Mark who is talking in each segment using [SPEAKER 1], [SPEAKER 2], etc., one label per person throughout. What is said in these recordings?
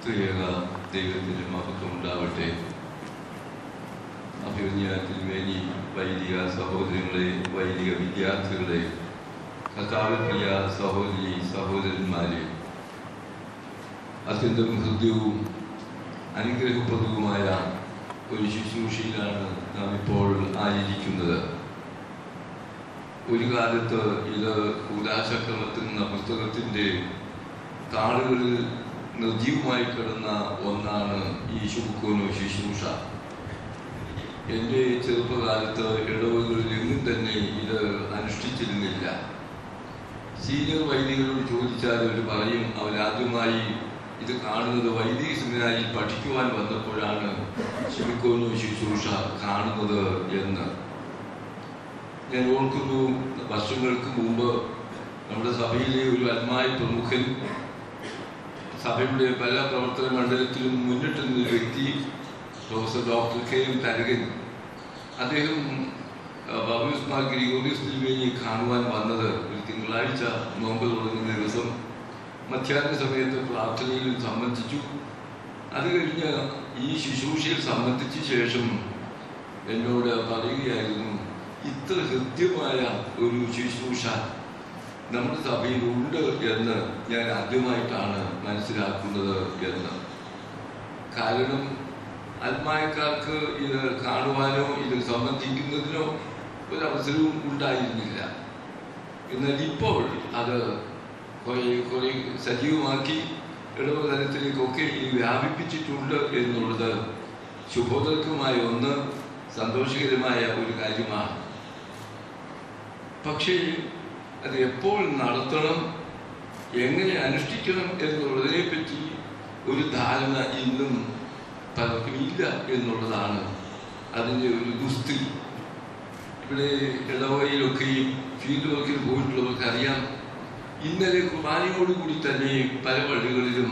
[SPEAKER 1] ത്രിയേക ദൈവത്തിൻ്റെ മഹത്വം ഉണ്ടാവട്ടെ. അഭിമന്യ തിരുമേനി, വൈദിക സഹോദരങ്ങളെ, വൈദിക വിദ്യാർത്ഥികളെ, കർത്താവിൽ പ്രിയ സഹോദരി സഹോദരന്മാരെ, അത്യന്തം ഹൃദ്യവും അനുഗ്രഹപ്രദവുമായ ഒരു ശുശ്രൂഷയിലാണ് നാം ഇപ്പോൾ ആയിരിക്കുന്നത്. ഒരു കാലത്ത് ഇത് കൂദാശക്രമത്തിൽ എന്ന പുസ്തകത്തിൻ്റെ താളുകളിൽ നിർജീവമായി കിടന്ന ഒന്നാണ് ഈ ശുഭക്കോനോ ശുശ്രൂഷ. എൻ്റെ ചെറുപ്പകാലത്ത് ഇടവകളിൽ എങ്ങും തന്നെ ഇത് അനുഷ്ഠിച്ചിരുന്നില്ല. സീനിയർ വൈദികരോട് ചോദിച്ചാൽ അവർ പറയും, അവരാദ്യമായി ഇത് കാണുന്നത് വൈദിക സെമിനാരിൽ പഠിക്കുവാൻ വന്നപ്പോഴാണ് ശുഭക്കോനോ ശുശ്രൂഷ കാണുന്നത് എന്ന്. ഞാൻ ഓർക്കുന്നു, വർഷങ്ങൾക്ക് മുമ്പ് നമ്മുടെ സഭയിലെ ഒരു ആത്മായ പ്രമുഖൻ, സഭയുടെ പല പ്രവർത്തന മണ്ഡലത്തിലും മുന്നിട്ട് നിന്നൊരു വ്യക്തി, പ്രൊഫസർ ഡോക്ടർ കെ.എം. തരകൻ, അദ്ദേഹം പൗലോസ് മാർ ഗ്രിഗോറിയോസ് തിരുമേനിയെ കാണുവാൻ വന്നത് ഒരു തിങ്കളാഴ്ച നോമ്പ് തുടങ്ങുന്ന ദിവസം മധ്യാഹ്ന സമയത്ത് പ്രാർത്ഥനയിൽ സംബന്ധിച്ചു. അത് കഴിഞ്ഞ് ഈ ശുശ്രൂഷയിൽ സംബന്ധിച്ച ശേഷം എന്നോട് പറയുകയായിരുന്നു, ഇത്ര ഹൃദ്യമായ ഒരു ശുശ്രൂഷ നമ്മുടെ സഭയിൽ ഉണ്ട് എന്ന് ഞാൻ ആദ്യമായിട്ടാണ് മനസ്സിലാക്കുന്നത് എന്ന്. കാരണം ആത്മായക്കാർക്ക് ഇത് കാണുവാനോ ഇത് സംബന്ധിക്കുന്നതിനോ ഒരവസരവും ഉണ്ടായിരുന്നില്ല. എന്നാൽ ഇപ്പോൾ അത് കുറെ സജീവമാക്കി ഇടവക തലത്തിലേക്കൊക്കെ ഇത് വ്യാപിപ്പിച്ചിട്ടുണ്ട് എന്നുള്ളത് ശുഭോദർക്കമായ ഒന്ന്, സന്തോഷകരമായ ഒരു കാര്യമാണ്. പക്ഷേ അത് എപ്പോൾ നടത്തണം, എങ്ങനെ അനുഷ്ഠിക്കണം എന്നുള്ളതിനെ പറ്റി ഒരു ധാരണ ഇന്നും പലർക്കും ഇല്ല എന്നുള്ളതാണ് അതിൻ്റെ ഒരു ദുസ്ഥിതി. ഇവിടെ ഇടവകയിലൊക്കെയും ഫീൽഡ് വർക്കിൽ പോയിട്ടുള്ളവർക്ക് അറിയാം, ഇന്നലെ കുർബാനയോടുകൂടി തന്നെ പല പള്ളികളിലും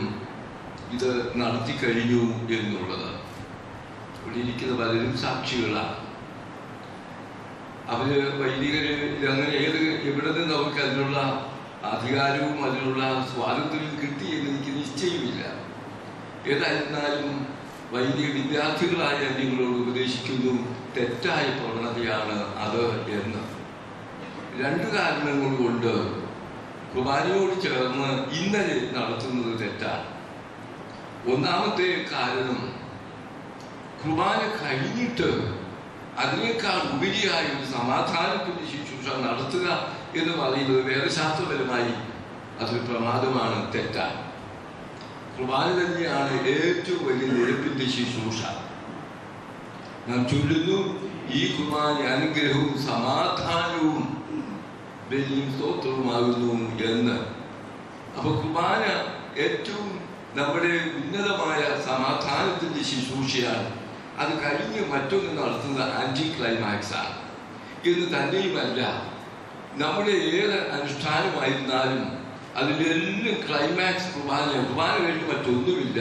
[SPEAKER 1] ഇത് നടത്തി കഴിഞ്ഞു എന്നുള്ളത്. ഇവിടെ ഇരിക്കുന്ന പലരും സാക്ഷികളാണ്. അവര് വൈദികര് അങ്ങനെ എവിടെ നിന്ന് അവർക്ക് അതിനുള്ള അധികാരവും അതിനുള്ള സ്വാതന്ത്ര്യവും കിട്ടി എന്ന് എനിക്ക് നിശ്ചയമില്ല. ഏതായിരുന്നാലും വൈദിക വിദ്യാർത്ഥികളായ നിങ്ങളോട് ഉപദേശിക്കുന്നു, തെറ്റായ പ്രവണതയാണ് അത് എന്ന്. രണ്ട് കാരണങ്ങൾ കൊണ്ട് കുർബാനയോട് ചേർന്ന് ഇന്നലെ നടത്തുന്നത് തെറ്റാണ്. ഒന്നാമത്തെ കാരണം, കുർബാന കഴിഞ്ഞിട്ട് അതിനേക്കാൾ ഉപരിയായ ഒരു സമാധാനത്തിന്റെ ശുശ്രൂഷ നടത്തുക എന്ന് പറയുന്നത് വേദശാസ്ത്രപരമായി അതൊരു പ്രമാദമാണ്, തെറ്റാണ്. കുർബാന തന്നെയാണ് ഏറ്റവും വലിയ നിരപ്പിന്റെ ശുശ്രൂഷ. നാം ചൊല്ലുന്നു, ഈ കുർബാന അനുഗ്രഹവും സമാധാനവും ബലിയും സ്തോത്രവുമാകുന്നു എന്ന്. അപ്പൊ കുർബാന ഏറ്റവും നമ്മുടെ ഉന്നതമായ സമാധാനത്തിന്റെ ശുശ്രൂഷയാണ്. അത് കഴിഞ്ഞ് മറ്റൊന്ന് നടത്തുന്നത് ആൻറ്റി ക്ലൈമാക്സ് ആണ്. ഇത് തന്നെയുമല്ല, നമ്മുടെ ഏത് അനുഷ്ഠാനമായിരുന്നാലും അതിലെല്ലാം ക്ലൈമാക്സ് കുർബാന കഴിഞ്ഞ് മറ്റൊന്നുമില്ല.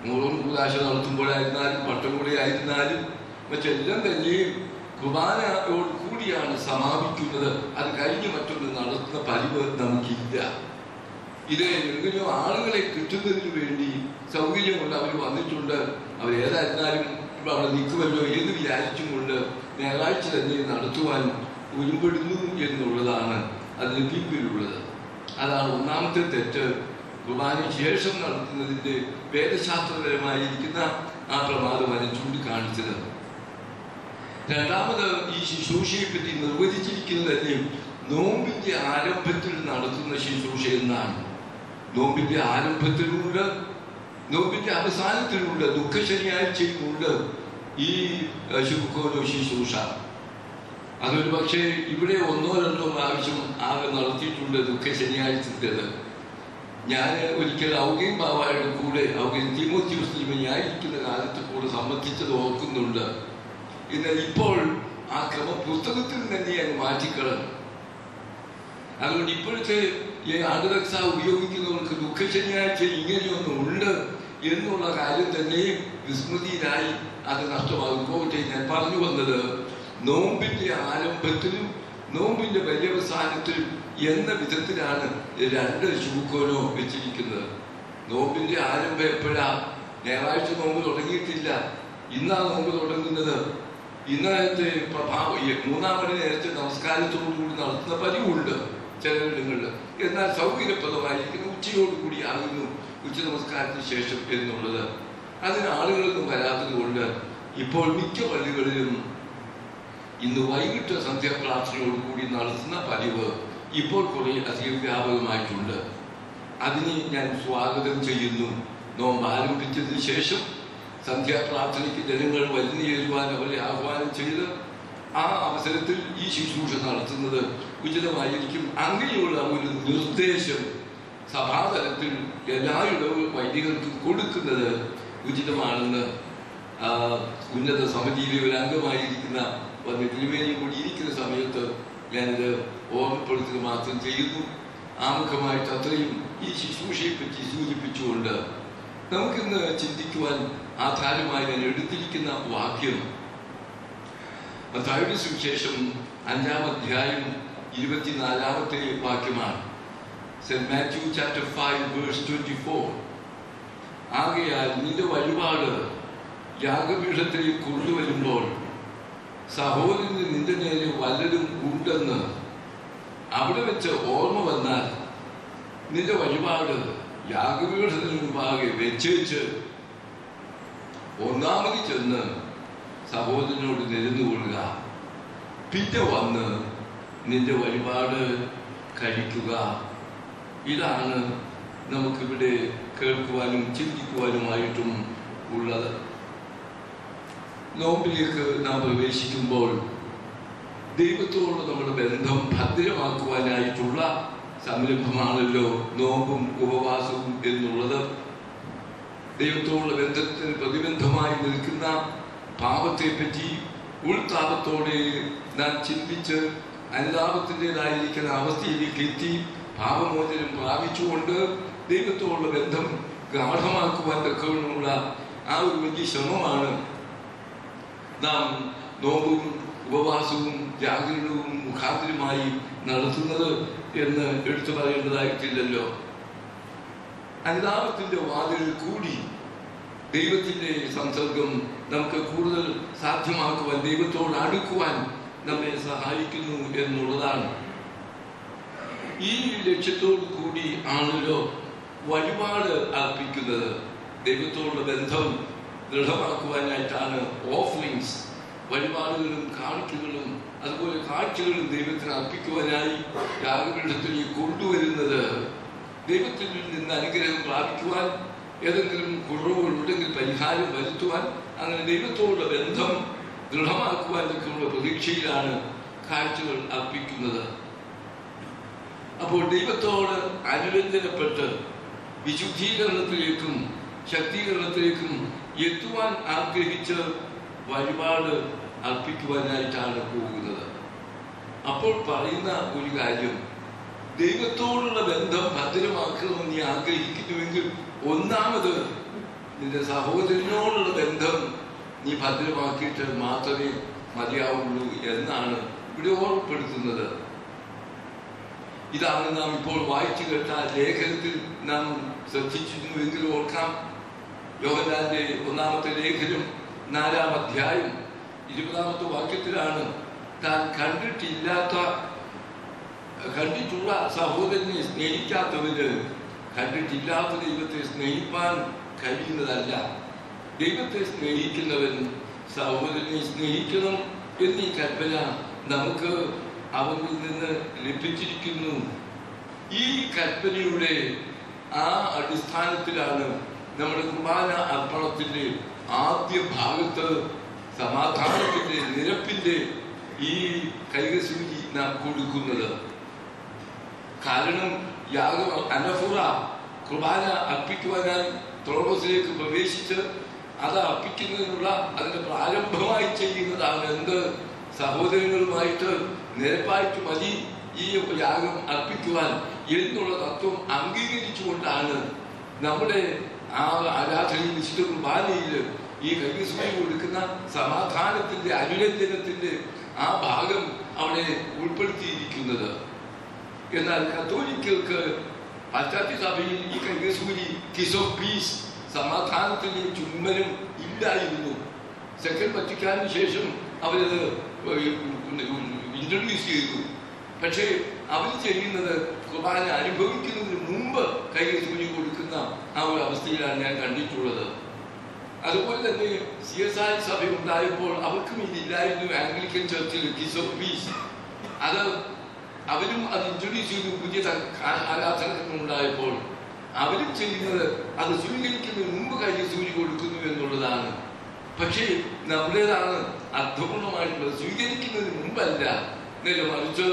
[SPEAKER 1] നൂറും കൂദാശ നടത്തുമ്പോഴായിരുന്നാലും പട്ടം കൂടെ ആയിരുന്നാലും മറ്റെല്ലാം തന്നെയും കുർബാനയോട് കൂടിയാണ് സമാപിക്കുന്നത്. അത് കഴിഞ്ഞ് മറ്റൊന്ന് നടത്തുന്ന പതിവ് നമുക്കില്ല. ഇത് എങ്ങനെയോ ആളുകളെ കിട്ടുന്നതിന് വേണ്ടി സൗകര്യം കൊണ്ട് അവർ വന്നിട്ടുണ്ട്. അവരേതായിരുന്നാലും ഇപ്പം അവിടെ നിൽക്കുമല്ലോ എന്ന് വിചാരിച്ചും കൊണ്ട് ഞായറാഴ്ച തന്നെ നടത്തുവാൻ ഉരുപ്പെടുന്നു എന്നുള്ളതാണ് അതിന് പിമ്പിലുള്ളത്. അതാണ് ഒന്നാമത്തെ തെറ്റ്, കുർബാന ശേഷം നടത്തുന്നതിൻ്റെ വേദശാസ്ത്രപരമായിരിക്കുന്ന ആ പ്രമാദമാണ് ചൂണ്ടിക്കാണിച്ചത്. രണ്ടാമത്, ഈ ശുശ്രൂഷയെ പറ്റി നിർവചിച്ചിരിക്കുന്നത് തന്നെ നോമ്പിന്റെ ആരംഭത്തിൽ നടത്തുന്ന ശുശ്രൂഷ എന്നാണ്. നോമ്പിന്റെ ആരംഭത്തിലുണ്ട്, നോമ്പിന്റെ അവസാനത്തിലുണ്ട്, ദുഃഖ ശനിയാഴ്ചയിലുണ്ട് ഈ ശുഭക്കോനോ ശുശ്രൂഷ. അതൊരു പക്ഷേ ഇവിടെ ഒന്നോ രണ്ടോ പ്രാവശ്യം ആകെ നടത്തിയിട്ടുണ്ട് ദുഃഖ ശനിയാഴ്ചത്തേത്. ഞാൻ ഒരിക്കൽ ഔഗേൻ ബാവായുടെ കൂടെ, ഔഗേൻ തീമോത്തിയോസ് തിരുമേനിയായിരിക്കുന്ന കാലത്ത് കൂടെ സംബന്ധിച്ചത് ഓർക്കുന്നുണ്ട്. എന്നാൽ ഇപ്പോൾ ആ ക്രമ പുസ്തകത്തിൽ തന്നെ അങ്ങ് മാറ്റിക്കളഞ്ഞു. അതുകൊണ്ട് ഇപ്പോഴത്തെ ഈ ആടുരക്ഷ ഉപയോഗിക്കുന്നവർക്ക് ദുഃഖ ശനിയാഴ്ച ഇങ്ങനെയൊന്നും ഉണ്ട് എന്നുള്ള കാര്യം തന്നെ വിസ്മൃതിയിലായി അത് നഷ്ടമാകും. പോകട്ടെ, ഞാൻ പറഞ്ഞു വന്നത് നോമ്പിന്റെ ആരംഭത്തിലും നോമ്പിന്റെ പര്യവസാനത്തിലും എന്ന വിധത്തിലാണ് രണ്ട് ശുഭക്കോനോ വെച്ചിരിക്കുന്നത്. നോമ്പിന്റെ ആരംഭം എപ്പോഴാ? ഞായറാഴ്ച നോമ്പ് തുടങ്ങിയിട്ടില്ല, ഇന്നാ നോമ്പ് തുടങ്ങുന്നത്. ഇന്നത്തെ മൂന്നാം മണി നേരത്തെ നമസ്കാരത്തോടുകൂടി നടത്തുന്ന പതിവുണ്ട് ചിലയിടങ്ങളിൽ. എന്നാൽ സൗകര്യപ്രദമായിരിക്കുന്ന ഉച്ചയോടുകൂടി ആകുന്നു ഉച്ച നമസ്കാരത്തിന് ശേഷം എന്നുള്ളത്. അതിന് ആളുകളൊന്നും വരാത്തത് കൊണ്ട് ഇപ്പോൾ മിക്ക പള്ളികളിലും ഇന്ന് വൈകിട്ട് സന്ധ്യാപ്രാർത്ഥനയോടുകൂടി നടത്തുന്ന പതിവ് ഇപ്പോൾ കുറെ അധികം വ്യാപകമായിട്ടുണ്ട്. അതിനെ ഞാൻ സ്വാഗതം ചെയ്യുന്നു. നോമ്പ് ആരംഭിച്ചതിന് ശേഷം സന്ധ്യാപ്രാർത്ഥനയ്ക്ക് ജനങ്ങൾ വലിഞ്ഞു ചേരുവാൻ അവരെ ആഹ്വാനം ചെയ്ത് ആ അവസരത്തിൽ ഈ ശുശ്രൂഷ നടത്തുന്നത് ഉചിതമായിരിക്കും. അങ്ങനെയുള്ള ഒരു നിർദ്ദേശം സഭാതലത്തിൽ എല്ലായിടവും വൈദികർക്കും കൊടുക്കുന്നത് ഉചിതമാണെന്ന് ഉന്നത സമിതിയിലെ ഒരു അംഗമായിരിക്കുന്ന തിരുമേനിയും കൂടി ഇരിക്കുന്ന സമയത്ത് ഞാനിത് ഓർമ്മപ്പെടുത്തുക മാത്രം ചെയ്യുന്നു. ആമുഖമായിട്ട് അത്രയും ഈ ശുശ്രൂഷയെ പറ്റി സൂചിപ്പിച്ചുകൊണ്ട് നമുക്കിന്ന് ചിന്തിക്കുവാൻ ആധാരമായി ഞാൻ എടുത്തിരിക്കുന്ന വാക്യം മത്തായിയുടെ സുവിശേഷം 5-ാം അധ്യായം 24-ാമത്തെ വാക്യമാണ്. Saint Matthew chapter 5:24. ആകയാൽ നിന്റെ വഴിപാട് യാഗപീഠത്തിലേക്ക് കൊണ്ടുവരുമ്പോൾ സഹോദരന് നിന്റെ നേരെ വല്ലതും ഉണ്ടെന്ന് അവിടെ വെച്ച് ഓർമ്മ വന്നാൽ നിന്റെ വഴിപാട് യാഗപീഠത്തിന് മുമ്പാകെ വെച്ച് ഒന്നാമത് ചെന്ന് സഹോദരനോട് നിരന്നുകൊള്ളുക. പിന്നെ വന്ന് നിന്റെ വഴിപാട് കഴിക്കുക. ഇതാണ് നമുക്കിവിടെ കേൾക്കുവാനും ചിന്തിക്കുവാനുമായിട്ടും ഉള്ളത്. നോമ്പിലേക്ക് നാം പ്രവേശിക്കുമ്പോൾ ദൈവത്തോട് നമ്മുടെ ബന്ധം ഭദ്രമാക്കുവാനായിട്ടുള്ള സംരംഭമാണല്ലോ നോമ്പും ഉപവാസവും എന്നുള്ളത്. ദൈവത്തോടുള്ള ബന്ധത്തിന് പ്രതിബന്ധമായി നിൽക്കുന്ന പാപത്തെ പറ്റി ഉൾത്താപത്തോടെ നാം ചിന്തിച്ച് അനുതാപത്തിൻ്റെതായിരിക്കുന്ന അവസ്ഥയിലേക്ക് എത്തി പാപമോചനം പ്രാപിച്ചുകൊണ്ട് ദൈവത്തോടുള്ള ബന്ധം ഗാഠമാക്കുവാൻ തക്കവണ്ണമുള്ള ആ ഒരു വലിയ ശ്രമമാണ് നാം നോമ്പും ഉപവാസവും ജാഗരണവും മുഖാന്തരമായി നടത്തുന്നത് എന്ന് എടുത്തു പറയേണ്ടതായിട്ടില്ലല്ലോ. അനുതാപത്തിന്റെ വാതിലിൽ കൂടി ദൈവത്തിന്റെ സംസർഗം നമുക്ക് കൂടുതൽ സാധ്യമാക്കുവാൻ, ദൈവത്തോട് അടുക്കുവാൻ നമ്മെ സഹായിക്കുന്നു എന്നുള്ളതാണ്. ഈ ലക്ഷ്യത്തോടു കൂടി ആണല്ലോ വഴിപാട് അർപ്പിക്കുന്നത്. ദൈവത്തോടുള്ള ബന്ധം ദൃഢമാക്കുവാനായിട്ടാണ് ഓഫറിങ്സ്, വഴിപാടുകളും കാണിക്കകളും അതുപോലെ കാഴ്ചകളും ദൈവത്തിന് അർപ്പിക്കുവാനായി യാഗപീഠത്തിലേക്ക് കൊണ്ടുവരുന്നത്. ദൈവത്തിൽ നിന്ന് അനുഗ്രഹം പ്രാപിക്കുവാൻ, ഏതെങ്കിലും കുറവുകളുണ്ടെങ്കിൽ പരിഹാരം വരുത്തുവാൻ, അങ്ങനെ ദൈവത്തോടുള്ള ബന്ധം ദൃഢമാക്കുവാനൊക്കെയുള്ള പ്രതീക്ഷയിലാണ് കാഴ്ചകൾ അർപ്പിക്കുന്നത്. അപ്പോൾ ദൈവത്തോട് അനുരഞ്ജനപ്പെട്ട് വിശുദ്ധീകരണത്തിലേക്കും ശക്തീകരണത്തിലേക്കും എത്തുവാൻ ആഗ്രഹിച്ച് വഴിപാട് അർപ്പിക്കുവാനായിട്ടാണ് പോകുന്നത്. അപ്പോൾ പറയുന്ന ഒരു കാര്യം, ദൈവത്തോടുള്ള ബന്ധം ഭദ്രമാക്കണമെന്ന് നീ ആഗ്രഹിക്കുന്നുവെങ്കിൽ ഒന്നാമത് നിന്റെ സഹോദരനോടുള്ള ബന്ധം നീ ഭദ്രമാക്കിയിട്ട് മാത്രമേ മതിയാവുള്ളൂ എന്നാണ് ഇവിടെ ഓർമ്മപ്പെടുത്തുന്നത്. ഇതാണ് നാം ഇപ്പോൾ വായിച്ചു കേട്ട ലേഖനത്തിൽ നാം ശ്രദ്ധിച്ചിരുന്നുവെങ്കിൽ ഓർക്കാം. യോഹന്നാന്റെ 1-ാമത്തെ ലേഖനം 4-ാം അധ്യായം 20-ാമത്തെ വാക്യത്തിലാണ് താൻ കണ്ടിട്ടുള്ള സഹോദരനെ സ്നേഹിക്കാത്തവര് കണ്ടിട്ടില്ലാത്ത ദൈവത്തെ സ്നേഹിപ്പാൻ കഴിയുന്നതല്ല. ദൈവത്തെ സ്നേഹിക്കുന്നവൻ സഹോദരനെ സ്നേഹിക്കണം എന്നീ കൽപ്പന നമുക്ക് അവനിൽ നിന്ന് ലഭിച്ചിരിക്കുന്നു. ഈ കൽപ്പനയുടെ ആ അടിസ്ഥാനത്തിലാണ് നമ്മുടെ കുർബാന അർപ്പണത്തിന്റെ ആദ്യ ഭാഗത്ത് സമാധാനത്തിന്റെ നിരപ്പിന്റെ ഈ കൈകസൂചി നാം കൊടുക്കുന്നത്. കാരണം അനഫുറ കുർബാന അർപ്പിക്കുവാനായി ത്രോബസിലേക്ക് പ്രവേശിച്ച് അത് അർപ്പിക്കുന്നതിനുള്ള അതിന്റെ പ്രാരംഭമായി ചെയ്യുന്നതാണ് എന്ത്? സഹോദരങ്ങളുമായിട്ട് നിരപ്പായിട്ട് മതി ഈ യാഗം അർപ്പിക്കുവാൻ എന്നുള്ള തത്വം അംഗീകരിച്ചുകൊണ്ടാണ് നമ്മുടെ ആ ആരാധനയിൽ വിശുദ്ധ കുർബാനയിൽ ഈ കൈകസൂചി കൊടുക്കുന്ന സമാധാനത്തിന്റെ അനുരഞ്ജനത്തിന്റെ ആ ഭാഗം അവിടെ ഉൾപ്പെടുത്തിയിരിക്കുന്നത്. എന്നാൽ കത്തോലിക്കർക്ക് പാശ്ചാത്യ സഭയിൽ ഈ കൈകസൂരി കിസ് ഓഫ് പീസ് സമാധാനത്തിന്റെ ചുംബനം ഇല്ലായിരുന്നു. സെക്കൻഡ് വത്തിക്കാനിന് ശേഷം അവരത് ഇൻട്രൊഡ്യൂസ് ചെയ്തു. പക്ഷേ അവർ ചെയ്യുന്നത് കുർബാന അനുഭവിക്കുന്നതിന് മുമ്പ് കൈകസൂരി കൊടുക്കുന്ന ആ ഒരു അവസ്ഥയിലാണ് ഞാൻ കണ്ടിട്ടുള്ളത്. അതുപോലെ തന്നെ CSI സഭ ഉണ്ടായപ്പോൾ അവർക്കും ഇതില്ലായിരുന്നു. ആംഗ്ലിക്കൻ ചർച്ചിൽ കിസ് ഓഫ് പീസ് അത് അവരും അത് ഇൻട്രൊഡ്യൂസ് ചെയ്തു. പുതിയ ആരാധനകൾ ഉണ്ടായപ്പോൾ അവരും ചെയ്യുന്നത് അത് സ്വീകരിക്കുന്നതിന് മുമ്പ് കൈകസൂരി കൊടുക്കുന്നു എന്നുള്ളതാണ്. പക്ഷേ നമ്മുടേതാണ് അർത്ഥപൂർണമായിട്ടുള്ളത്. സ്വീകരിക്കുന്നതിന് മുമ്പല്ല, മറിച്ച്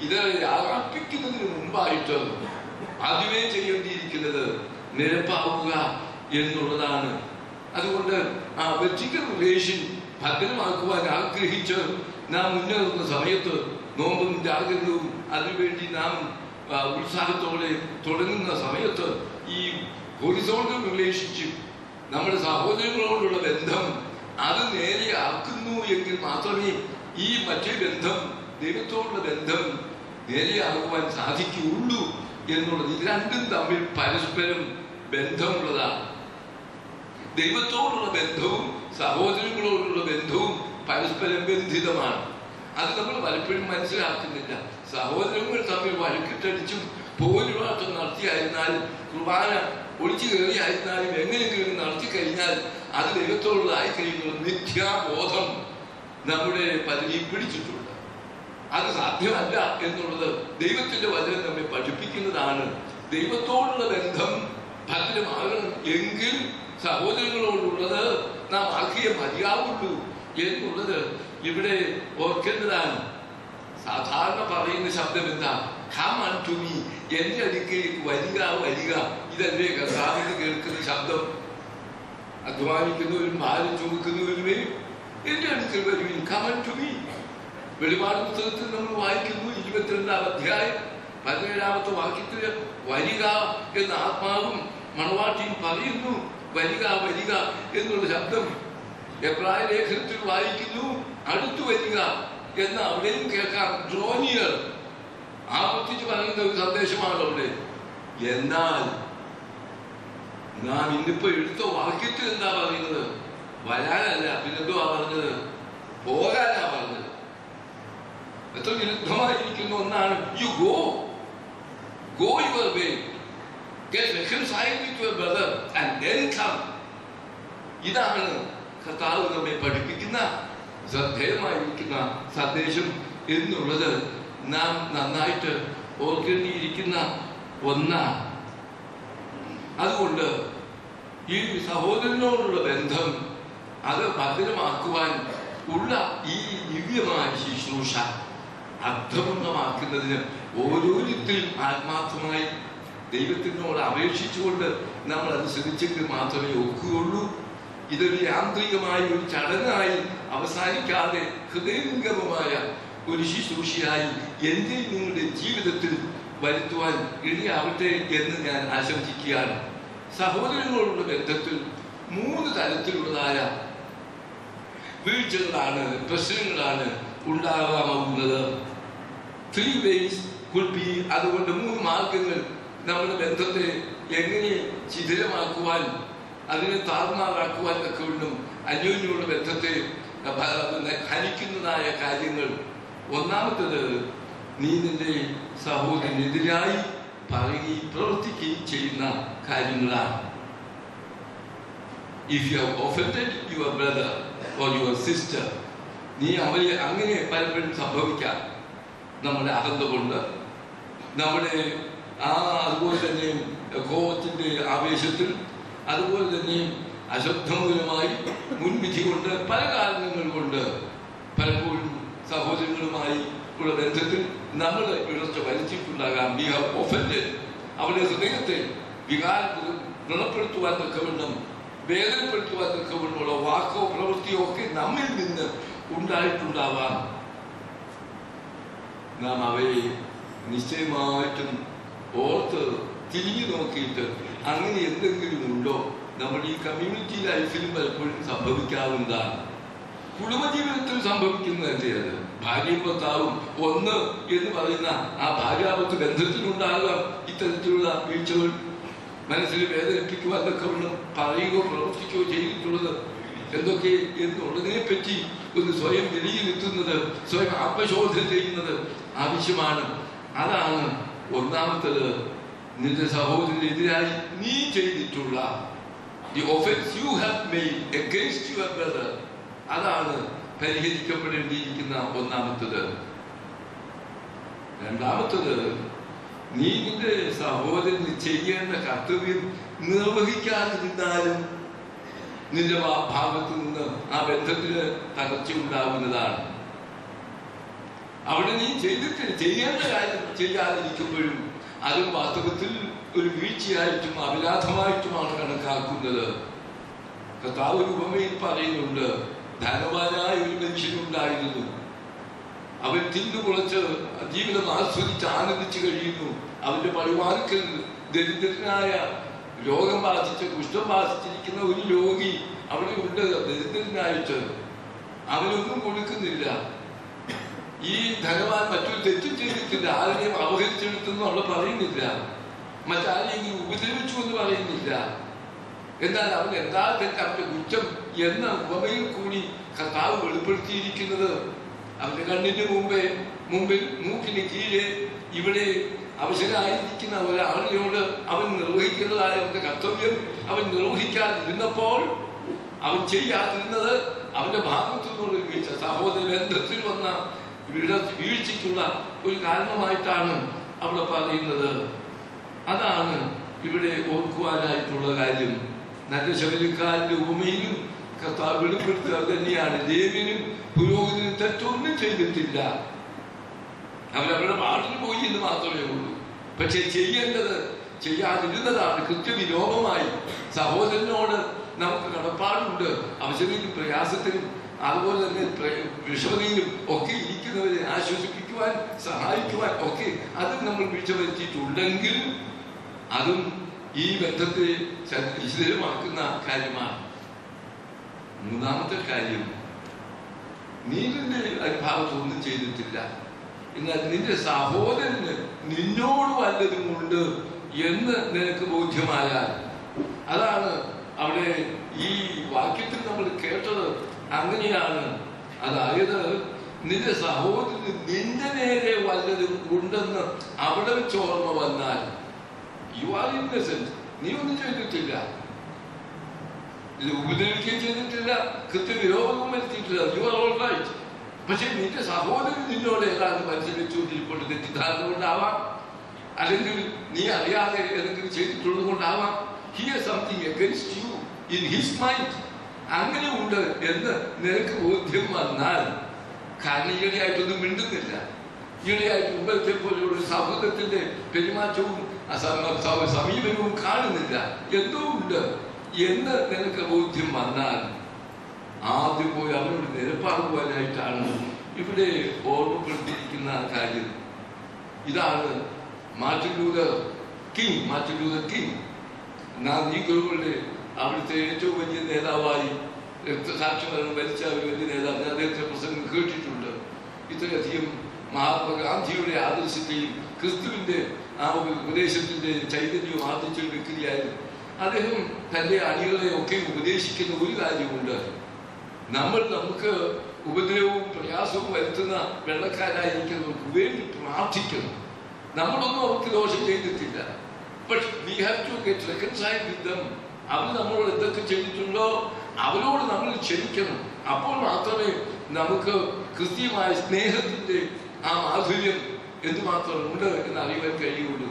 [SPEAKER 1] ഇത് അർപ്പിക്കുന്നതിന് മുമ്പായിട്ട് ആദ്യമേ ചെയ്യേണ്ടിയിരിക്കുന്നത് നിരപ്പാവുക എന്നുള്ളതാണ്. അതുകൊണ്ട് ആ വെർട്ടിക്കൽ റിലേഷൻ ഭദ്രമാക്കുവാൻ ആഗ്രഹിച്ച് നാം മുന്നേറുന്ന സമയത്ത് നോമ്പും ജാഗ്രതവും അതിനുവേണ്ടി നാം ഉത്സാഹത്തോടെ തുടങ്ങുന്ന സമയത്ത് ഈ ഹൊറിസോണ്ടൽ റിലേഷൻഷിപ്പ്, നമ്മുടെ സഹോദരങ്ങളോടുള്ള ബന്ധം അത് നേരെയാക്കുന്നു എങ്കിൽ മാത്രമേ ഈ മറ്റേ ബന്ധം, ദൈവത്തോടുള്ള ബന്ധം നേരെയാകുവാൻ സാധിക്കുകയുള്ളൂ എന്നുള്ളത്. ഇത് രണ്ടും തമ്മിൽ പരസ്പരം ബന്ധമുള്ളതാണ്. ദൈവത്തോടുള്ള ബന്ധവും സഹോദരങ്ങളോടുള്ള ബന്ധവും പരസ്പരം ബന്ധിതമാണ്. അത് നമ്മൾ പലപ്പോഴും മനസ്സിലാക്കുന്നില്ല. സഹോദരങ്ങൾ തമ്മിൽ വഴക്കിട്ടടിച്ചും പോരുവാട്ടം നടത്തിയായിരുന്നാലും കുർബാന ഒളിച്ചു കയറിയായിരുന്നാലും എങ്ങനെയെങ്കിലും നടത്തി കഴിഞ്ഞാൽ അത് ദൈവത്തോടുള്ളതായി കഴിയുന്ന മിഥ്യാബോധം നമ്മുടെ പലരെയും പിടിച്ചിട്ടുണ്ട്. അത് സാധ്യമല്ല എന്നുള്ളത് ദൈവത്തിന്റെ വചനം നമ്മെ പഠിപ്പിക്കുന്നതാണ്. ദൈവത്തോടുള്ള ബന്ധം ഭദ്രമാകണം എങ്കിൽ സഹോദരങ്ങളോടുള്ളത് നാം ആക്കിയേ മതിയാവുള്ളൂ എന്നുള്ളത് ഇവിടെ ഓർക്കേണ്ടതാണ്. സാധാരണ പറയുന്ന ശബ്ദം എന്താ? കം അൺടു മീ, എന്റെ അടുക്കലേക്ക് വരിക വരിക. ഇതല്ലേ കർത്താവിന് കേൾക്കുന്ന ശബ്ദം. അധ്വാനിക്കുന്നവരും ഭാരം ചുമക്കുന്നവരുമേ എന്റെ അടുക്കൽ വരുവിൻ, കം അൺടു മീ. വെളിപാട് പുസ്തകത്തിൽ നമ്മൾ വായിക്കുന്നു 22-ാം അധ്യായം 17-ാമത്തെ വാക്യത്തിൽ വരിക എന്ന ആത്മാവും മണവാട്ടിയും പറയുന്നു. വരിക വരിക എന്നുള്ള ശബ്ദം. എബ്രായ ലേഖനത്തിൽ വായിക്കുന്നു അടുത്തു വരിക എന്ന് അവിടെയും കേൾക്കാം. ഡ്രോനിയർ ആവർത്തിച്ച് പറയുന്ന ഒരു സന്ദേശമാണ് അവിടെ. എന്നാൽ നാം ഇന്നിപ്പോ എടുത്ത വാക്യത്തിൽ എന്താ പറയുന്നത്? വരാനല്ല, പിന്നെന്തുവാ പറഞ്ഞത്? പോകാനാ പറഞ്ഞത്. എത്ര വിരുദ്ധമായിരിക്കുന്ന ഒന്നാണ്. You go your way, get reconciled with your brother and then come. ഇതാണ് കർത്താവ് നമ്മെ പഠിപ്പിക്കുന്ന ശ്രദ്ധേയമായിരിക്കുന്ന സന്ദേശം എന്നുള്ളത് നാം നന്നായിട്ട് ഓർക്കേണ്ടിയിരിക്കുന്ന ഒന്നാണ്. അതുകൊണ്ട് ഈ സഹോദരനോടുള്ള ബന്ധം അത് ഭദ്രമാക്കുവാൻ ഉള്ള ഈ ദിവ്യമായ ശുശ്രൂഷ അർത്ഥപൂർണമാക്കുന്നതിന് ഓരോരുത്തരും ആത്മാർത്ഥമായി ദൈവത്തിനോട് അപേക്ഷിച്ചുകൊണ്ട് നമ്മൾ അത് ശ്രമിച്ചെങ്കിൽ മാത്രമേ ഒക്കുകയുള്ളൂ. ഇതൊരു യാന്ത്രികമായ ഒരു ചടങ്ങായി അവസാനിക്കാതെ ഹൃദയംഗമമായ ഒരു ശുശ്രൂഷയായി എൻ്റെ നിങ്ങളുടെ ജീവിതത്തിൽ വരുത്തുവാൻ ഇടയാവട്ടെ എന്ന് ഞാൻ ആശംസിക്കുകയാണ്. സഹോദരങ്ങളോടുള്ള ബന്ധത്തിൽ 3 തരത്തിലുള്ളതായ വീഴ്ചകളാണ്, പ്രശ്നങ്ങളാണ് ഉണ്ടാകാവുന്നത്. 3 ways could be. അതുകൊണ്ട് 3 മാർഗങ്ങൾ നമ്മുടെ ബന്ധത്തെ എങ്ങനെ ശിഥിലമാക്കുവാൻ, അതിനെ താറുമാറാക്കുവാൻ ഒക്കെ ഉണ്ടും അന്യോന്യമുള്ള ബന്ധത്തെ ഹനിക്കുന്നതായ കാര്യങ്ങൾ. ഒന്നാമത്തത്, നീ നിന്റെ സഹോദരനെതിരായി പറയുകയും പ്രവർത്തിക്കുകയും ചെയ്യുന്ന കാര്യങ്ങളാണ്. If you have offended your brother or your sister, നീ അവരെ അങ്ങനെ പലപ്പോഴും സംഭവിക്കാം. നമ്മുടെ അഹന്ത കൊണ്ട്, നമ്മുടെ അതുപോലെ തന്നെ കോപത്തിന്റെ ആവേശത്തിൽ, അതുപോലെ തന്നെ അശ്രദ്ധമൂലമായി മുൻവിധി കൊണ്ട്, പല കാരണങ്ങൾ കൊണ്ട് പലപ്പോഴും സഹോദരങ്ങളുമായി ഉള്ള ബന്ധത്തിൽ നമ്മൾ ഇടർച്ച വരുത്തിയിട്ടുണ്ടാകാം. We have offended. അവരുടെ ഹൃദയത്തെ വ്രണപ്പെടുത്തുവാൻ തക്കവണ്ണം, വേദനപ്പെടുത്തുവാൻ തക്കവണ്ണമുള്ള വാക്കോ പ്രവൃത്തിയോ ഒക്കെ നമ്മിൽ നിന്ന് ഉണ്ടായിട്ടുണ്ടാവാം. നാം അവയെ നിശ്ചയമായിട്ടും ഓർത്ത് തിരിഞ്ഞു നോക്കിയിട്ട് അങ്ങനെ എന്തെങ്കിലും ഉണ്ടോ? നമ്മുടെ ഈ കമ്മ്യൂണിറ്റി ലൈഫിലും പലപ്പോഴും സംഭവിക്കാവുന്നതാണ്. കുടുംബജീവിതത്തിൽ സംഭവിക്കുന്നതല്ലേ അത്. ഭാര്യയും ഭർത്താവും ഒന്ന് എന്ന് പറയുന്ന ആ ഭാര്യാഭർത്തൃ ബന്ധത്തിലുണ്ടാകാം ഇത്തരത്തിലുള്ള വീഴ്ചകൾ. മനസ്സിൽ വേദനിപ്പിക്കുവാൻ തക്കവണ്ണം പറയുകയോ പ്രവർത്തിക്കുകയോ ചെയ്തിട്ടുള്ളത് എന്തൊക്കെ എന്നുള്ളതിനെ പറ്റി ഒന്ന് സ്വയം വിലയിരുത്തുന്നത്, സ്വയം ആത്മശോധന ചെയ്യുന്നത് ആവശ്യമാണ്. അതാണ് ഒന്നാമത്തത്. നിന്റെ സഹോദരനെതിരായി നീ ചെയ്തിട്ടുള്ള the offense you have made against your brother, അതാണ് പരിഹരിക്കപ്പെടേണ്ടിയിരിക്കുന്ന ഒന്നാമത്തത്. രണ്ടാമത്തത്, നീ നിന്റെ സഹോദരന് ചെയ്യേണ്ട കർത്തവ്യം നിർവഹിക്കാതിരുന്നാലും നിന്റെ ഭാഗത്തു നിന്ന് ആ ബന്ധത്തിന് തകർച്ച ഉണ്ടാകുന്നതാണ്. അവിടെ നീ ചെയ്യേണ്ട കാര്യം ചെയ്യാതിരിക്കുമ്പോഴും അതും വാസ്തവത്തിൽ ഒരു വീഴ്ചയായിട്ടും അപരാധമായിട്ടുമാണ് കണക്കാക്കുന്നത്. കർത്താവ് ഒരു ഉപമയിൽ പറയുന്നുണ്ട്, ധനവാനായ ഒരു മനുഷ്യനുണ്ടായിരുന്നു. അവൻ തിന്നു കുളച്ച് ജീവിതം ആസ്വദിച്ച് ആനന്ദിച്ചു കഴിയുന്നു. അവന്റെ പഴിവാർക്കൽ ദരിദ്രനായ രോഗം ബാധിച്ച് കുഷ്ഠം ബാധിച്ചിരിക്കുന്ന ഒരു രോഗി അവിടെ ഉണ്ട്, ദരിദ്രനായിട്ട്. അവനൊന്നും കൊടുക്കുന്നില്ല. ഈ ധനവാൻ മറ്റൊരു തെറ്റും ചെയ്തിട്ടില്ല, ആരെയും അപഹരിച്ചെടുത്തെന്ന് അവിടെ പറയുന്നില്ല, മറ്റാരെങ്കിലും ഉപദ്രവിച്ചു എന്ന് പറയുന്നില്ല. എന്നാൽ അവൻ എന്താ തെറ്റ്, അവന്റെ കുറ്റം എന്ന ഉപമയിൽ കൂടി കർത്താവ് വെളിപ്പെടുത്തിയിരിക്കുന്നത് അവന്റെ കണ്ണിന്റെ മുമ്പിൽ മൂക്കിന് കീഴെ ഇവിടെ അവശനായിരിക്കുന്ന ഒരാളിനോട് അവൻ നിർവഹിക്കുന്നതായ അവന്റെ കർത്തവ്യം അവൻ നിർവഹിക്കാതിരുന്നപ്പോൾ അവൻ ചെയ്യാതിരുന്നത് അവന്റെ ഭാഗത്തു നിന്നുള്ള വീഴ്ച, സഹോദര ബന്ധത്തിൽ വന്ന വീഴ്ചയ്ക്കുള്ള ഒരു കാരണമായിട്ടാണ് അവിടെ പറയുന്നത്. അതാണ് ഇവിടെ ഓർക്കുവാനായിട്ടുള്ള കാര്യം. നല്ല ശബരിക്കാരന്റെ ഉപമയിലും കർത്താവ് വെളിപ്പെടുത്തുക തന്നെയാണ്. ലേവ്യനും പുരോഹിതനും തെറ്റൊന്നും ചെയ്തിട്ടില്ല, അവരവരുടെ പാട്ടിന് പോയി എന്ന് മാത്രമേ ഉള്ളൂ. പക്ഷെ ചെയ്യേണ്ടത് ചെയ്യാതിരുന്നതാണ് കൃത്യവിലോപമായി. സഹോദരനോട് നമുക്ക് കടപ്പാടുണ്ട്. അവശതയിലും പ്രയാസത്തിലും അതുപോലെ തന്നെ വിഷമതയിലും ഒക്കെ ഇരിക്കുന്നവരെ ആശ്വസിപ്പിക്കുവാൻ സഹായിക്കുവാൻ ഒക്കെ അതും നമ്മൾ വീഴ്ച വരുത്തിയിട്ടുണ്ടെങ്കിൽ അതും ഈ ബന്ധത്തെ ശിഥിലമാക്കുന്ന കാര്യമാണ്. മൂന്നാമത്തെ കാര്യം, നീ നിന്റെ ഭാഗത്തൊന്നും ചെയ്തിട്ടില്ല, എന്നാൽ നിന്റെ സഹോദരന് നിന്നോട് വല്ലതുമുണ്ട് എന്ന് നിനക്ക് ബോധ്യമായാൽ, അതാണ് അവിടെ ഈ വാക്യത്തിൽ നമ്മൾ കേട്ടത്. അങ്ങനെയാണ്. അതായത് നിന്റെ സഹോദരന് നിന്റെ നേരെ വല്ലതും ഉണ്ടെന്ന് അവിടെ വെച്ച് ഓർമ്മ വന്നാൽ, യു ആർ ഇന്നസെന്റ്, നീ ഒന്നും ചെയ്തിട്ടില്ല, ഇത് ഉപദ്രവിക്കുകയും ചെയ്തിട്ടില്ല, കൃത്യവിരോധവും വരുത്തിയിട്ടില്ല, യു ആർ ഓൾ റൈറ്റ്. പക്ഷെ നിന്റെ സഹോദരൻ നിന്നോട് ഏതാണ്ട് മനസ്സിലെച്ചുകൊണ്ടിരിക്കൊണ്ട് തെറ്റിദ്ധാരണ കൊണ്ടാവാം, അല്ലെങ്കിൽ നീ അറിയാതെ ഏതെങ്കിലും ചെയ്തിട്ടുള്ളത് കൊണ്ടാവാം. Here something against you in his mind, അങ്ങനെ ഉണ്ട് എന്ന് നിനക്ക് ബോധ്യം വന്നാൽ, കാരണം ഈയിടെയായിട്ടൊന്നും മിണ്ടുന്നില്ല, ഈയിടെയായിട്ട് മുമ്പത്തെ പോലെയുള്ള സൗഹൃദത്തിന്റെ പെരുമാറ്റവും സമീപനവും കാണുന്നില്ല, എന്തോ ഉണ്ട് എന്ന് നിനക്ക് ബോധ്യം വന്നാൽ ആദ്യം പോയി അവരോട് നിരപ്പാകുവാനായിട്ടാണ് ഇവിടെ ഓർമ്മപ്പെടുത്തിയിരിക്കുന്ന കാര്യം. ഇതാണ് മാർട്ടിൻ ലൂതർ കിങ് നീഗ്രോകളുടെ അവിടുത്തെ ഏറ്റവും വലിയ നേതാവായി രക്തസാക്ഷിമരണം ഭരിച്ച ഒരു വലിയ നേതാവ്. അദ്ദേഹത്തെ പ്രസംഗം കേട്ടിട്ടുണ്ട്. ഇത്രയധികം മഹാത്മാഗാന്ധിയുടെ ആദർശത്തെയും ക്രിസ്തുവിന്റെ ആ ഒരു ഉപദേശത്തിന്റെ ചൈതന്യവും ആദരിച്ച ഒരു വ്യക്തിയായിരുന്നു അദ്ദേഹം. തന്റെ അണികളെ ഒക്കെ ഉപദേശിക്കുന്ന ഒരു കാര്യമുണ്ട്, നമുക്ക് ഉപദ്രവവും പ്രയാസവും വരുത്തുന്ന വെള്ളക്കാരായിരിക്കുന്നവർക്ക് വേണ്ടി പ്രാർത്ഥിക്കണം. നമ്മളൊന്നും അവർക്ക് ദോഷം ചെയ്തിട്ടില്ല, but we have to get reconciled with them. അവർ നമ്മളോട് എന്തൊക്കെ ചെയ്തിട്ടുണ്ടോ അവരോട് നമ്മൾ ക്ഷമിക്കണം. അപ്പോൾ മാത്രമേ നമുക്ക് ക്രിസ്തീയമായ സ്നേഹത്തിന്റെ ആ മാധുര്യം എന്തുമാത്രം ഉണ്ട് എന്ന് അറിയാൻ കഴിയുള്ളൂ.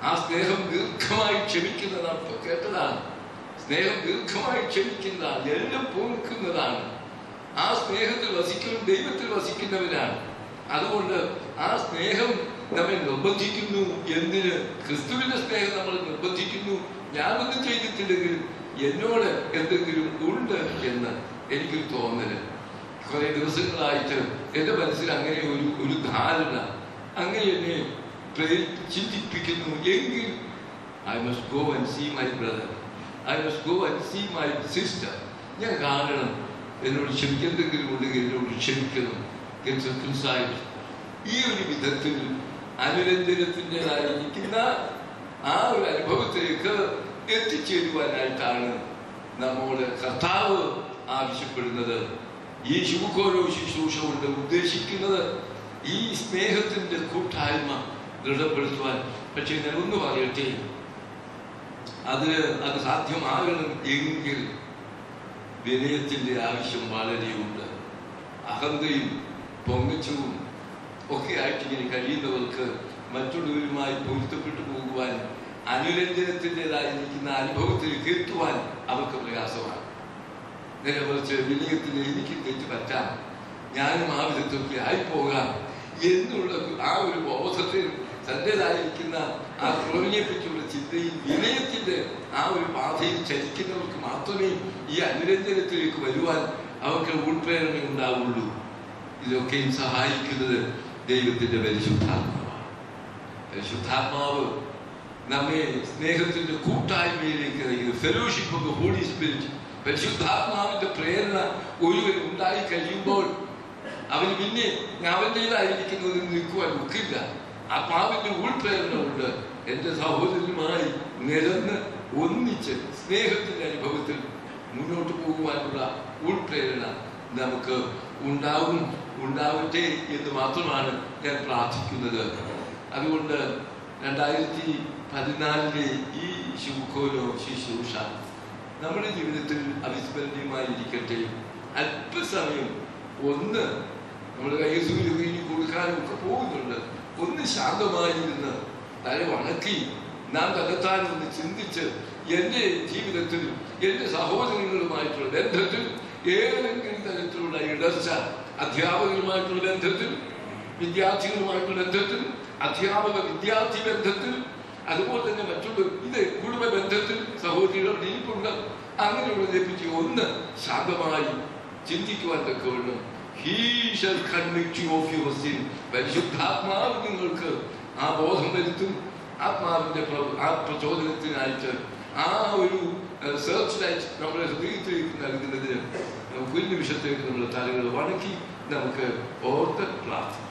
[SPEAKER 1] ആ സ്നേഹം ദീർഘമായി ക്ഷമിക്കുന്നതാണ്. കേട്ടതാണ്, സ്നേഹം ദീർഘമായി ക്ഷമിക്കുന്നതാണ്, എല്ലാം പൊറുക്കുന്നതാണ്. ആ സ്നേഹത്തിൽ വസിക്കുന്നവൻ ദൈവത്തിൽ വസിക്കുന്നവനാണ്. അതുകൊണ്ട് ആ സ്നേഹം നമ്മെ നിർബന്ധിക്കുന്നു. എന്തിന്? ക്രിസ്തുവിന്റെ സ്നേഹം നമ്മൾ നിർബന്ധിക്കുന്നു. ഞാനൊന്നും ചെയ്തിട്ടില്ലെങ്കിലും എന്നോട് എന്തെങ്കിലും ഉണ്ട് എന്ന് എനിക്കൊരു തോന്നല്. കുറെ ദിവസങ്ങളായിട്ട് എന്റെ മനസ്സിൽ അങ്ങനെ ഒരു ധാരണ അങ്ങനെ എന്നെ ചിന്തിപ്പിക്കുന്നു. എങ്കിൽ I must go and see my brother, I must go and see my sister. ഞാൻ കാണണം, എന്നോട് ക്ഷമിക്കെന്തെങ്കിലും ഉണ്ടെങ്കിൽ എന്നോട് ക്ഷമിക്കണം. ഈ ഒരു വിധത്തിൽ അനുരഞ്ജനത്തിൻ്റെതായിരിക്കുന്ന ആ ഒരു അനുഭവത്തിലേക്ക് എത്തിച്ചേരുവാനായിട്ടാണ് നമ്മോട് കർത്താവ് ആവശ്യപ്പെടുന്നത്. ഈ ശുഭകോരോ ശുശ്രൂഷ കൊണ്ട് ഉദ്ദേശിക്കുന്നത് ഈ സ്നേഹത്തിന്റെ കൂട്ടായ്മ ദൃഢപ്പെടുത്തുവാൻ. പക്ഷെ ഞാൻ ഒന്ന് പറയട്ടെ, അത് സാധ്യമാകണം എങ്കിൽ വിനയത്തിന്റെ ആവശ്യം വളരെയുണ്ട്. അഹന്തയും പൊങ്ങച്ചവും ഒക്കെ ആയിട്ട് ഇങ്ങനെ കഴിയുന്നവർക്ക് മറ്റുള്ളവരുമായി പൊരുത്തപ്പെട്ടു പോകുവാൻ, അനുരഞ്ജനത്തിൻ്റെതായിരിക്കുന്ന അനുഭവത്തിലേക്ക് എത്തുവാൻ അവർക്ക് പ്രയാസമാണ്. നേരെ മറിച്ച് വിനയത്തിന് എനിക്ക് തെറ്റ് പറ്റാം, ഞാനും ആ വിധത്തൊക്കെ ആയിപ്പോകാം എന്നുള്ള ആ ഒരു ബോധത്തിൽ തൻ്റെതായിരിക്കുന്ന ആ കുറവിനെ പറ്റിയുള്ള ചിന്തയിൽ വിനയത്തിന്റെ ആ ഒരു പാതയിൽ ചലിക്കുന്നവർക്ക് മാത്രമേ ഈ അനുരഞ്ജനത്തിലേക്ക് വരുവാൻ അവർക്ക് ഉൾപ്രേരണ ഉണ്ടാവുള്ളൂ. ഇതൊക്കെയും സഹായിക്കുന്നത് ദൈവത്തിന്റെ പരിശുദ്ധാത്മാവാണ്. പരിശുദ്ധാത്മാവ് നമ്മെ സ്നേഹത്തിന്റെ കൂട്ടായ്മയിലേക്ക് നയിക്കുന്നത്. Fellowship of the Holy Spirit, പരിശുദ്ധാത്മാവിന്റെ പ്രേരണ ഒരുവന് ഉണ്ടായി കഴിയുമ്പോൾ അവന് പിന്നെ അവൻ്റെതായിരിക്കുന്നതിൽ നിൽക്കുവാൻ ഒക്കില്ല. ആത്മാവിന്റെ ഉൾപ്രേരണ ഉണ്ട്. എൻ്റെ സഹോദരനുമായി നിരന്ന് ഒന്നിച്ച് സ്നേഹത്തിന്റെ അനുഭവത്തിൽ മുന്നോട്ട് പോകുവാനുള്ള ഉൾപ്രേരണ നമുക്ക് ഉണ്ടാവട്ടെ എന്ന് മാത്രമാണ് ഞാൻ പ്രാർത്ഥിക്കുന്നത്. അതുകൊണ്ട് 2014 ഈ ശുഭകോലോ ശുശ്രൂഷ നമ്മുടെ ജീവിതത്തിൽ അവിസ്മരണീയമായിരിക്കട്ടെ. അല്പസമയം ഒന്ന് നമ്മൾ കൈസൂര്യ വീഞ്ഞു കൊടുക്കാനും ഒക്കെ പോകുന്നുണ്ട്. ഒന്ന് ശാന്തമായിരുന്ന് തല വണക്കി നാം കണ്ടെത്താൻ ഒന്ന് ചിന്തിച്ച് എൻ്റെ ജീവിതത്തിൽ എൻ്റെ സഹോദരങ്ങളുമായിട്ടുള്ള ബന്ധത്തിൽ ഏതെങ്കിലും തരത്തിലുള്ള ഇടർച്ച, അധ്യാപകരുമായിട്ടുള്ള ബന്ധത്തിൽ, വിദ്യാർത്ഥികളുമായിട്ടുള്ള ബന്ധത്തിൽ, അധ്യാപക വിദ്യാർത്ഥി ബന്ധത്തിൽ, അതുപോലെ തന്നെ മറ്റുള്ള കുടുംബ ബന്ധത്തിൽ സഹോദരികളുടെ ഇരിപ്പുണ്ട്. അങ്ങനെയുള്ളതിനെ പറ്റി ഒന്ന് ശാന്തമായി ചിന്തിക്കുവാൻ തക്കവണ്ണം He shall convict you of your sin. പരിശുദ്ധാത്മാവ് നിങ്ങൾക്ക് ആ ബോധം വരുത്തും. ആത്മാവിന്റെ ആ പ്രചോദനത്തിനായിട്ട് ആ ഒരു സെർച്ച് ലൈറ്റ് നമ്മുടെ ഹൃദയത്തിലേക്ക് നൽകുന്നതിന് നമുക്ക് ഒരു നിമിഷത്തേക്ക് നമ്മുടെ തലകൾ വണക്കി നമുക്ക് ഓർത്ത് പ്രാർത്ഥിക്കാം.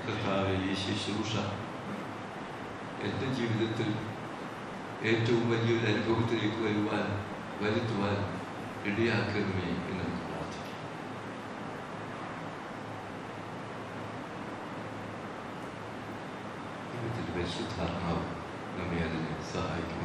[SPEAKER 1] കർത്താവേ, ഈ ശുശ്രൂഷ എൻ്റെ ജീവിതത്തിൽ ഏറ്റവും വലിയൊരു അനുഭവത്തിലേക്ക് വരുത്തുവാൻ ഇടയാക്കണമേ എന്ന് നമുക്ക് പ്രാർത്ഥിക്കാം. ദൈവത്തിൻ്റെ പരിശുദ്ധാത്മാവ് നമ്മെ അതിനെ സഹായിക്കും.